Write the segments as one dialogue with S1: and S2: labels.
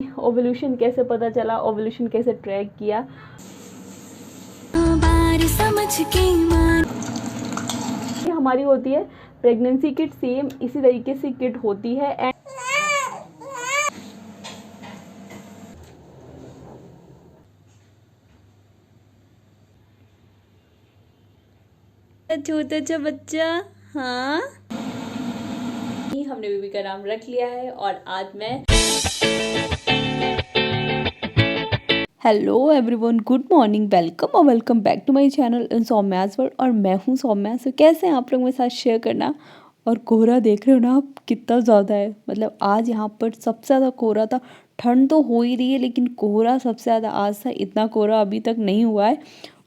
S1: Ovulation कैसे पता चला, ओवल्यूशन कैसे ट्रैक किया। ये हमारी होती है प्रेगनेंसी किट, सेम इसी तरीके से किट होती है। एंड छोटा सा बच्चा, हाँ हमने बेबी का नाम रख लिया है। और आज मैं hello everyone, good morning, welcome और welcome back to my channel in Saumya's world. और मैं हूँ सौम्या। सो कैसे हैं आप लोग मेरे साथ शेयर करना। और कोहरा देख रहे हो ना आप, कितना ज़्यादा है। मतलब आज यहाँ पर सबसे ज़्यादा कोहरा था। ठंड तो हो ही रही है लेकिन कोहरा सबसे ज़्यादा आज था। इतना कोहरा अभी तक नहीं हुआ है।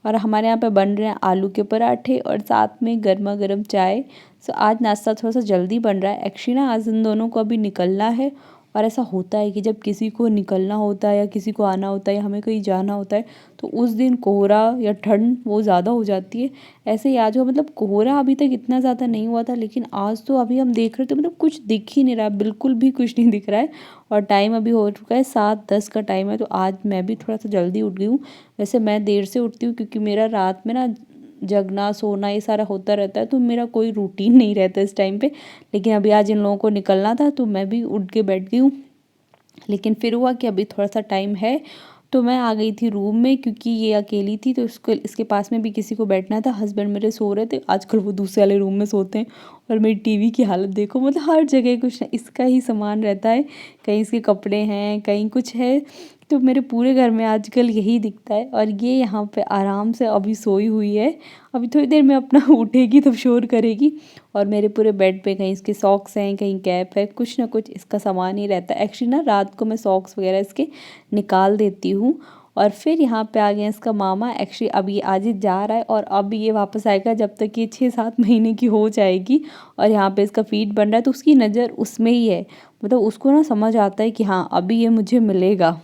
S1: और हमारे यहाँ पे बन रहे हैं आलू के पराठे और साथ में गर्मा गर्म चाय। सो आज नाश्ता थोड़ा सा जल्दी बन रहा है। एक्चुअली ना आज इन दोनों को अभी निकलना है। और ऐसा होता है कि जब किसी को निकलना होता है या किसी को आना होता है या हमें कहीं जाना होता है तो उस दिन कोहरा या ठंड वो ज़्यादा हो जाती है। ऐसे ही आज हो, मतलब कोहरा अभी तक इतना ज़्यादा नहीं हुआ था लेकिन आज तो अभी हम देख रहे थे, मतलब कुछ दिख ही नहीं रहा, बिल्कुल भी कुछ नहीं दिख रहा है। और टाइम अभी हो चुका है 7:10 का टाइम है। तो आज मैं भी थोड़ा सा जल्दी उठ गई हूँ। वैसे मैं देर से उठती हूँ क्योंकि मेरा रात में ना जगना सोना ये सारा होता रहता है, तो मेरा कोई रूटीन नहीं रहता इस टाइम पे। लेकिन अभी आज इन लोगों को निकलना था तो मैं भी उठ के बैठ गई हूँ। लेकिन फिर हुआ कि अभी थोड़ा सा टाइम है तो मैं आ गई थी रूम में क्योंकि ये अकेली थी तो इसके पास में भी किसी को बैठना था। हस्बैंड मेरे सो रहे थे, आजकल वो दूसरे वाले रूम में सोते हैं। और मेरी टीवी की हालत देखो, मतलब हर जगह कुछ इसका ही सामान रहता है। कहीं इसके कपड़े हैं, कहीं कुछ है। तो मेरे पूरे घर में आजकल यही दिखता है। और ये यहाँ पे आराम से अभी सोई हुई है। अभी थोड़ी देर में अपना उठेगी तब शोर करेगी। और मेरे पूरे बेड पे कहीं इसके सॉक्स हैं, कहीं कैप है, कुछ ना कुछ इसका सामान ही रहता है। एक्चुअली ना रात को मैं सॉक्स वगैरह इसके निकाल देती हूँ। और फिर यहाँ पे आ गया इसका मामा। एक्चुअली अभी आज ही जा रहा है और अब ये वापस आएगा जब तक ये 6-7 महीने की हो जाएगी। और यहाँ पे इसका फीड बन रहा है तो उसकी नज़र उसमें ही है। मतलब उसको ना समझ आता है कि हाँ अभी ये मुझे मिलेगा।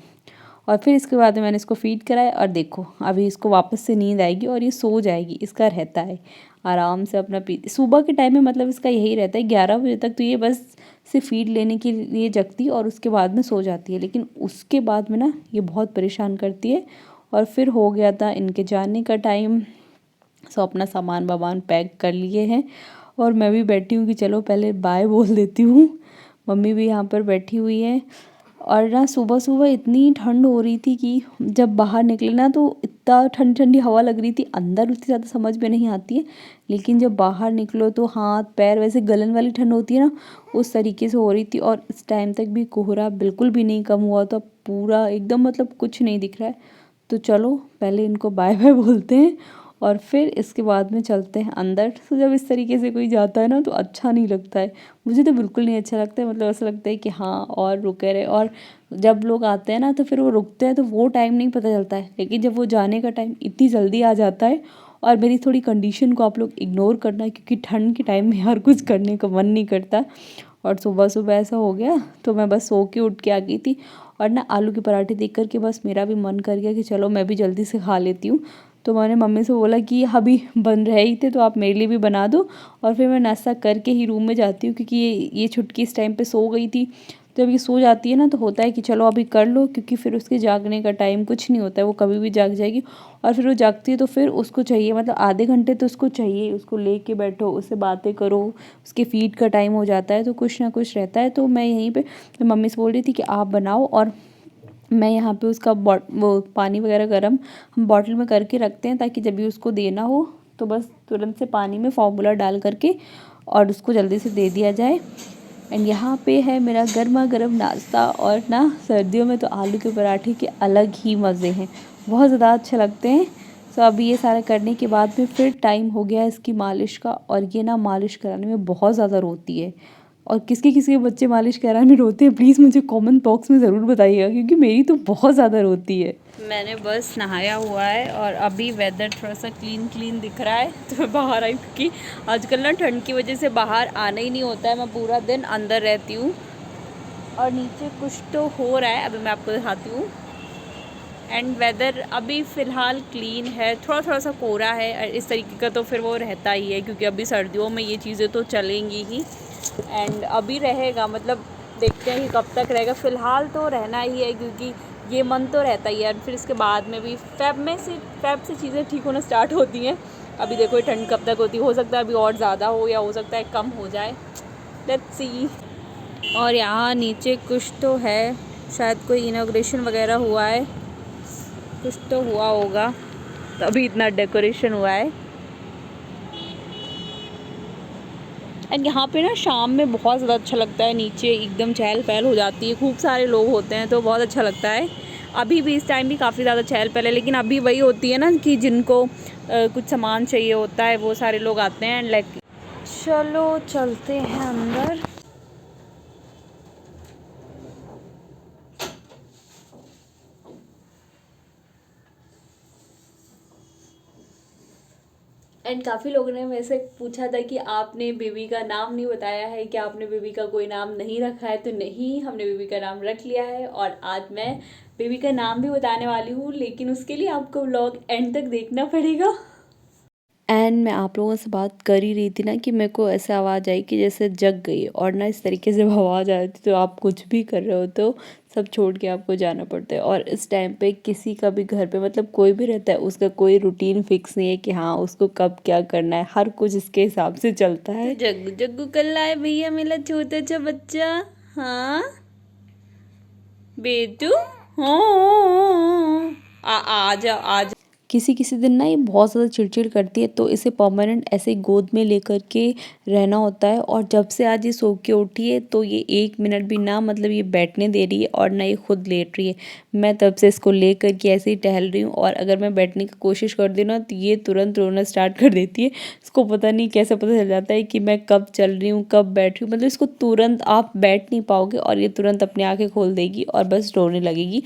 S1: और फिर इसके बाद में मैंने इसको फीड कराया और देखो अभी इसको वापस से नींद आएगी और ये सो जाएगी। इसका रहता है आराम से अपना पी सुबह के टाइम में, मतलब इसका यही रहता है 11 बजे तक तो ये बस से फीड लेने के लिए जगती और उसके बाद में सो जाती है। लेकिन उसके बाद में ना ये बहुत परेशान करती है। और फिर हो गया था इनके जाने का टाइम। सो अपना सामान वामान पैक कर लिए हैं और मैं भी बैठी हूँ कि चलो पहले बाय बोल देती हूँ। मम्मी भी यहाँ पर बैठी हुई है। और ना सुबह सुबह इतनी ठंड हो रही थी कि जब बाहर निकले ना तो इतना ठंडी ठंडी हवा लग रही थी। अंदर उतनी ज़्यादा समझ में नहीं आती है लेकिन जब बाहर निकलो तो हाथ पैर वैसे गलन वाली ठंड होती है ना, उस तरीके से हो रही थी। और इस टाइम तक भी कोहरा बिल्कुल भी नहीं कम हुआ था, पूरा एकदम, मतलब कुछ नहीं दिख रहा है। तो चलो पहले इनको बाय बाय बोलते हैं और फिर इसके बाद में चलते हैं अंदर। तो जब इस तरीके से कोई जाता है ना तो अच्छा नहीं लगता है। मुझे तो बिल्कुल नहीं अच्छा लगता है। मतलब ऐसा लगता है कि हाँ और रुके रहे। और जब लोग आते हैं ना तो फिर वो रुकते हैं तो वो टाइम नहीं पता चलता है। लेकिन जब वो जाने का टाइम इतनी जल्दी आ जाता है। और मेरी थोड़ी कंडीशन को आप लोग इग्नोर करना क्योंकि ठंड के टाइम में हर कुछ करने का मन नहीं करता। और सुबह सुबह ऐसा हो गया तो मैं बस सो के उठ के आ गई थी। और ना आलू के पराठे देख कर के बस मेरा भी मन कर गया कि चलो मैं भी जल्दी से खा लेती हूँ। तो मैंने मम्मी से बोला कि अभी बन रहे ही थे तो आप मेरे लिए भी बना दो। और फिर मैं नाश्ता करके ही रूम में जाती हूँ क्योंकि ये छुटकी इस टाइम पे सो गई थी। तो जब ये सो जाती है ना तो होता है कि चलो अभी कर लो क्योंकि फिर उसके जागने का टाइम कुछ नहीं होता है, वो कभी भी जाग जाएगी। और फिर वो जागती है तो फिर उसको चाहिए, मतलब आधे घंटे तो उसको चाहिए, उसको लेके बैठो, उससे बातें करो, उसके फीड का टाइम हो जाता है तो कुछ ना कुछ रहता है। तो मैं यहीं पे मम्मी से बोल रही थी कि आप बनाओ और मैं यहाँ पे उसका वो पानी वगैरह गर्म हम बॉटल में करके रखते हैं ताकि जब भी उसको देना हो तो बस तुरंत से पानी में फार्मूला डाल करके और उसको जल्दी से दे दिया जाए। एंड यहाँ पे है मेरा गर्मा गर्म नाश्ता। और ना सर्दियों में तो आलू के पराठे के अलग ही मज़े हैं, बहुत ज़्यादा अच्छे लगते हैं। तो अभी ये सारा करने के बाद में फिर टाइम हो गया इसकी मालिश का। और ये ना मालिश कराने में बहुत ज़्यादा रोती है। और किसके किसके बच्चे मालिश कराने में रोते हैं प्लीज़ मुझे कमेंट बॉक्स में ज़रूर बताइएगा क्योंकि मेरी तो बहुत ज़्यादा रोती है। मैंने बस नहाया हुआ है और अभी वेदर थोड़ा सा क्लीन दिख रहा है तो मैं बाहर आई क्योंकि आजकल ना ठंड की वजह से बाहर आना ही नहीं होता है। मैं पूरा दिन अंदर रहती हूँ। और नीचे कुछ तो हो रहा है, अभी मैं आपको दिखाती हूँ। एंड वेदर अभी फ़िलहाल क्लीन है, थोड़ा थोड़ा सा कोहरा है। इस तरीके का तो फिर वो रहता ही है क्योंकि अभी सर्दियों में ये चीज़ें तो चलेंगी ही। एंड अभी रहेगा, मतलब देखते हैं कि कब तक रहेगा। फ़िलहाल तो रहना ही है क्योंकि ये मंथ तो रहता ही है, फिर इसके बाद में भी फ़ेब से चीज़ें ठीक होना स्टार्ट होती हैं। अभी देखो ये ठंड कब तक होती है, हो सकता है अभी और ज़्यादा हो या हो सकता है कम हो जाए, लेट्स सी। और यहाँ नीचे कुछ तो है, शायद कोई इनॉग्रेशन वगैरह हुआ है, कुछ तो हुआ होगा तभी इतना डेकोरेशन हुआ है। एंड यहाँ पे ना शाम में बहुत ज़्यादा अच्छा लगता है, नीचे एकदम चहल पहल हो जाती है, खूब सारे लोग होते हैं तो बहुत अच्छा लगता है। अभी भी इस टाइम भी काफ़ी ज़्यादा चहल पहल है, लेकिन अभी वही होती है ना कि जिनको कुछ सामान चाहिए होता है वो सारे लोग आते हैं। एंड लाइक चलो चलते हैं अंदर। एंड काफ़ी लोगों ने मेरे से पूछा था कि आपने बेबी का नाम नहीं बताया है, कि आपने बेबी का कोई नाम नहीं रखा है। तो नहीं, हमने बेबी का नाम रख लिया है और आज मैं बेबी का नाम भी बताने वाली हूँ, लेकिन उसके लिए आपको व्लॉग एंड तक देखना पड़ेगा। एंड मैं आप लोगों से बात कर ही रही थी ना कि मेरे को ऐसे आवाज़ आई कि जैसे जग गई, और ना इस तरीके से आवाज़ आ रही थी तो आप कुछ भी कर रहे हो तो सब छोड़ के आपको जाना पड़ता है। और इस टाइम पे किसी का भी घर पे मतलब कोई भी रहता है, उसका कोई रूटीन फिक्स नहीं है कि हाँ उसको कब क्या करना है, हर कुछ इसके हिसाब से चलता है। तो जग्गू जग्गू कल आए भैया मेरा छोटा सा बच्चा। हाँ बेटू, हाँ आ जा आ जा। किसी किसी दिन ना ये बहुत ज़्यादा चिड़चिड़ करती है, तो इसे परमानेंट ऐसे गोद में लेकर के रहना होता है। और जब से आज ये सो के उठी है तो ये 1 मिनट भी ना मतलब ये बैठने दे रही है और ना ये खुद लेट रही है। मैं तब से इसको लेकर के ऐसे ही टहल रही हूँ, और अगर मैं बैठने की कोशिश कर दी ना तो ये तुरंत रोना स्टार्ट कर देती है। इसको पता नहीं कैसे पता चल जाता है कि मैं कब चल रही हूँ कब बैठ रही हूँ, मतलब इसको तुरंत आप बैठ नहीं पाओगे और ये तुरंत अपनी आँखें खोल देगी और बस रोने लगेगी।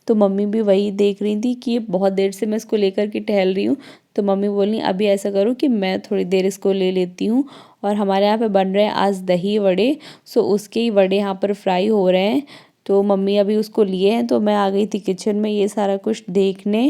S1: तो मम्मी भी वही देख रही थी कि ये बहुत देर से मैं इसको लेकर के टहल रही हूँ, तो मम्मी बोली अभी ऐसा करो कि मैं थोड़ी देर इसको ले लेती हूँ। और हमारे यहाँ पे बन रहे हैं आज दही वड़े, सो उसके ही वड़े यहाँ पर फ्राई हो रहे हैं। तो मम्मी अभी उसको लिए हैं, तो मैं आ गई थी किचन में ये सारा कुछ देखने।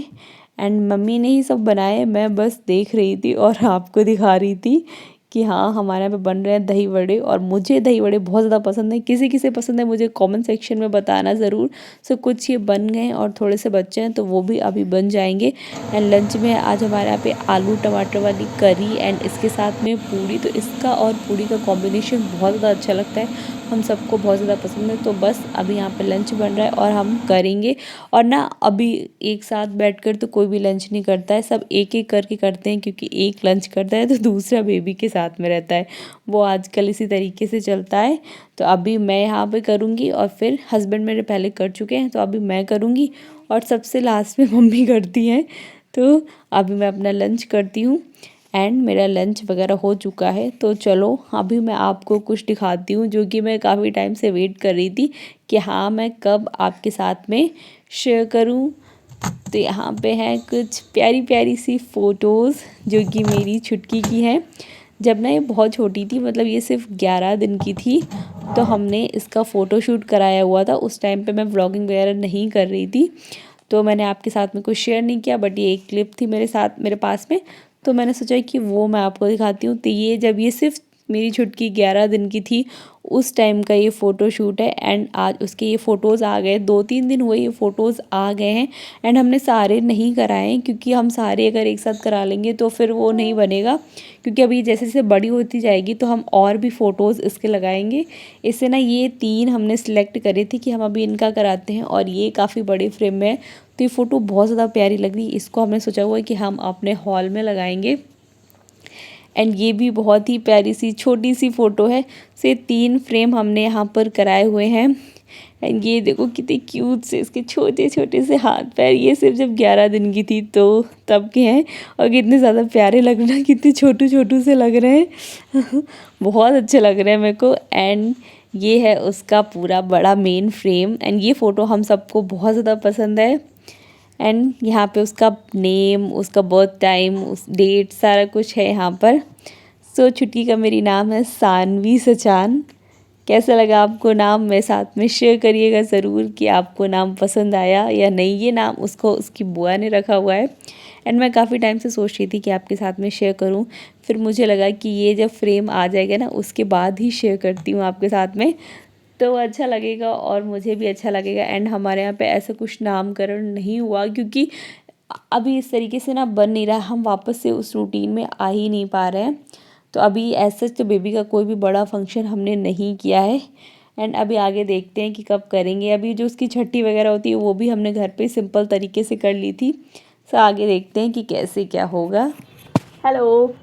S1: एंड मम्मी ने ही सब बनाए, मैं बस देख रही थी और आपको दिखा रही थी कि हाँ हमारे यहाँ पे बन रहे हैं दही वड़े। और मुझे दही वड़े बहुत ज़्यादा पसंद है, किसी किसे पसंद है मुझे कमेंट सेक्शन में बताना ज़रूर। सो कुछ ये बन गए हैं और थोड़े से बच्चे हैं तो वो भी अभी बन जाएंगे। एंड लंच में आज हमारे यहाँ पे आलू टमाटर वाली करी एंड इसके साथ में पूड़ी, तो इसका और पूड़ी का कॉम्बिनेशन बहुत ज़्यादा अच्छा लगता है, हम सबको बहुत ज़्यादा पसंद है। तो बस अभी यहाँ पे लंच बन रहा है और हम करेंगे। और ना अभी एक साथ बैठकर तो कोई भी लंच नहीं करता है, सब एक एक करके करते हैं, क्योंकि एक लंच करता है तो दूसरा बेबी के साथ में रहता है, वो आजकल इसी तरीके से चलता है। तो अभी मैं यहाँ पे करूँगी और फिर हस्बैंड मेरे पहले कर चुके हैं तो अभी मैं करूँगी, और सबसे लास्ट में मम्मी करती हैं। तो अभी मैं अपना लंच करती हूँ एंड मेरा लंच वगैरह हो चुका है। तो चलो अभी मैं आपको कुछ दिखाती हूँ जो कि मैं काफ़ी टाइम से वेट कर रही थी कि हाँ मैं कब आपके साथ में शेयर करूँ। तो यहाँ पे है कुछ प्यारी प्यारी सी फ़ोटोज़ जो कि मेरी छुटकी की हैं। जब ना ये बहुत छोटी थी, मतलब ये सिर्फ 11 दिन की थी, तो हमने इसका फ़ोटोशूट कराया हुआ था। उस टाइम पे मैं व्लॉगिंग वगैरह नहीं कर रही थी, तो मैंने आपके साथ में कुछ शेयर नहीं किया, बट ये एक क्लिप थी मेरे पास में, तो मैंने सोचा कि वो मैं आपको दिखाती हूँ। तो ये जब ये सिर्फ मेरी छुटकी 11 दिन की थी उस टाइम का ये फ़ोटो शूट है। एंड आज उसके ये फ़ोटोज़ आ गए, 2-3 दिन हुए ये फ़ोटोज़ आ गए हैं। एंड हमने सारे नहीं कराए हैं, क्योंकि हम सारे अगर एक साथ करा लेंगे तो फिर वो नहीं बनेगा, क्योंकि अभी जैसे जैसे बड़ी होती जाएगी तो हम और भी फ़ोटोज़ इसके लगाएंगे। इससे ना ये 3 हमने सिलेक्ट करे थे कि हम अभी इनका कराते हैं, और ये काफ़ी बड़े फ्रेम में है, तो ये फ़ोटो बहुत ज़्यादा प्यारी लग रही है। इसको हमने सोचा हुआ है कि हम अपने हॉल में लगाएंगे। एंड ये भी बहुत ही प्यारी सी छोटी सी फ़ोटो है, से 3 फ्रेम हमने यहाँ पर कराए हुए हैं। एंड ये देखो कितने क्यूट से इसके छोटे छोटे से हाथ पैर, ये सिर्फ जब 11 दिन की थी तो तब के हैं, और कितने ज़्यादा प्यारे लग रहे हैं, कितने छोटू छोटू से लग रहे हैं बहुत अच्छे लग रहे हैं मेरे को। एंड ये है उसका पूरा बड़ा मेन फ्रेम, एंड ये फ़ोटो हम सबको बहुत ज़्यादा पसंद है। एंड यहाँ पे उसका नेम, उसका बर्थ टाइम, उस डेट सारा कुछ है यहाँ पर। सो छुट्टी का मेरी नाम है सानवी सचान। कैसा लगा आपको नाम, मेरे साथ में शेयर करिएगा ज़रूर कि आपको नाम पसंद आया या नहीं। ये नाम उसको उसकी बुआ ने रखा हुआ है। एंड मैं काफ़ी टाइम से सोच रही थी कि आपके साथ में शेयर करूं, फिर मुझे लगा कि ये जब फ्रेम आ जाएगा ना उसके बाद ही शेयर करती हूँ आपके साथ में। तो अच्छा लगेगा और मुझे भी अच्छा लगेगा। एंड हमारे यहाँ पे ऐसा कुछ नामकरण नहीं हुआ क्योंकि अभी इस तरीके से ना बन नहीं रहा, हम वापस से उस रूटीन में आ ही नहीं पा रहे हैं। तो अभी ऐसा तो बेबी का कोई भी बड़ा फंक्शन हमने नहीं किया है। एंड अभी आगे देखते हैं कि कब करेंगे। अभी जो उसकी छठी वगैरह होती है वो भी हमने घर पे सिंपल तरीके से कर ली थी। सो आगे देखते हैं कि कैसे क्या होगा। Hello,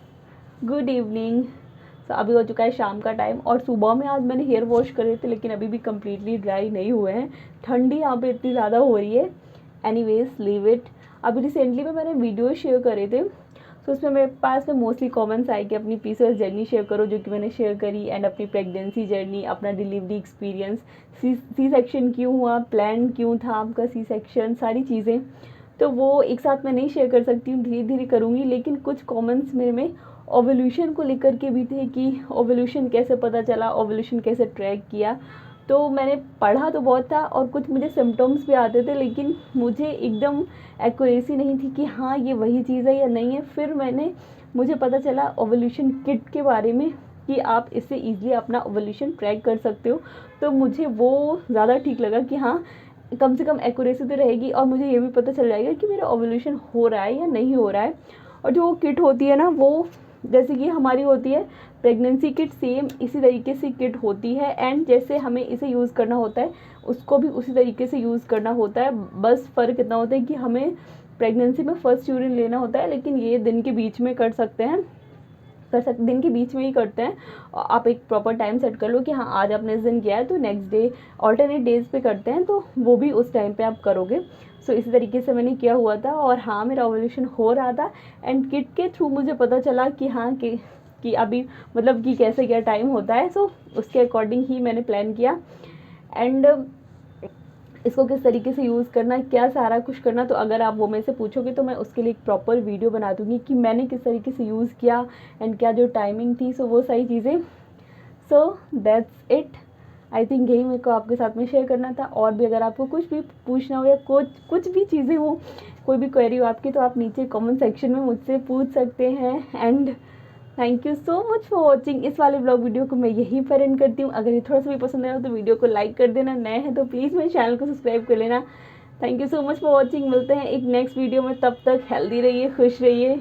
S1: good evening. तो अभी हो चुका है शाम का टाइम और सुबह में आज मैंने हेयर वॉश करे थे लेकिन अभी भी कम्प्लीटली ड्राई नहीं हुए हैं। ठंडी यहाँ पे इतनी ज़्यादा हो रही है। Anyways leave it. अभी रिसेंटली में मैंने वीडियो शेयर करे थे, तो उसमें मेरे पास में मोस्टली कमेंट्स आए कि अपनी पीसीओएस जर्नी शेयर करो, जो कि मैंने शेयर करी। एंड अपनी प्रेगनेंसी जर्नी, अपना डिलीवरी एक्सपीरियंस, सी सेक्शन क्यों हुआ, प्लान क्यों था आपका सी सेक्शन, सारी चीज़ें। तो वो एक साथ मैं नहीं शेयर कर सकती हूँ, धीरे धीरे करूँगी। लेकिन कुछ कमेंट्स मेरे में ओवल्यूशन को लेकर के भी थे कि ओवल्यूशन कैसे पता चला, ओवल्यूशन कैसे ट्रैक किया। तो मैंने पढ़ा तो बहुत था और कुछ मुझे सिम्टम्स भी आते थे, लेकिन मुझे एकदम एक्यूरेसी नहीं थी कि हाँ ये वही चीज़ है या नहीं है। फिर मुझे पता चला ओवल्यूशन किट के बारे में कि आप इससे ईज़िली अपना ओवल्यूशन ट्रैक कर सकते हो। तो मुझे वो ज़्यादा ठीक लगा कि हाँ, कम से कम एक्यूरेसी तो रहेगी और मुझे ये भी पता चल जाएगा कि मेरा ओवल्यूशन हो रहा है या नहीं हो रहा है। और जो किट होती है ना, वो जैसे कि हमारी होती है प्रेगनेंसी किट, सेम इसी तरीके से किट होती है। एंड जैसे हमें इसे यूज़ करना होता है उसको भी उसी तरीके से यूज़ करना होता है। बस फ़र्क इतना होता है कि हमें प्रेगनेंसी में फ़र्स्ट यूरिन लेना होता है, लेकिन ये दिन के बीच में कर सकते हैं, दिन के बीच में ही करते हैं। आप एक प्रॉपर टाइम सेट कर लो कि हाँ आज आपने इस दिन किया है तो नेक्स्ट डे ऑल्टरनेट डेज पे करते हैं, तो वो भी उस टाइम पे आप करोगे। सो इसी तरीके से मैंने किया हुआ था और हाँ मेरा ओवल्यूशन हो रहा था। एंड किट के थ्रू मुझे पता चला कि हाँ कि अभी मतलब कि कैसे क्या टाइम होता है। सो उसके अकॉर्डिंग ही मैंने प्लान किया। एंड इसको किस तरीके से यूज़ करना, क्या सारा कुछ करना, तो अगर आप वो मेरे से पूछोगे तो मैं उसके लिए एक प्रॉपर वीडियो बना दूँगी कि मैंने किस तरीके से यूज़ किया एंड क्या जो टाइमिंग थी, सो वो सारी चीज़ें। So that's it. I think यही मेरे को आपके साथ में शेयर करना था। और भी अगर आपको कुछ भी पूछना हो या कुछ भी चीज़ें हो, कोई भी क्वेरी हो आपकी, तो आप नीचे कमेंट सेक्शन में मुझसे पूछ सकते हैं। And thank you so much for watching. इस वाले ब्लॉग वीडियो को मैं यहीं पर एंड करती हूँ। अगर ये थोड़ा सा भी पसंद आया तो वीडियो को लाइक कर देना, नए हैं तो प्लीज़ मेरे चैनल को सब्सक्राइब कर लेना। Thank you so much for watching. मिलते हैं एक नेक्स्ट वीडियो में, तब तक हेल्दी रहिए, खुश रहिए।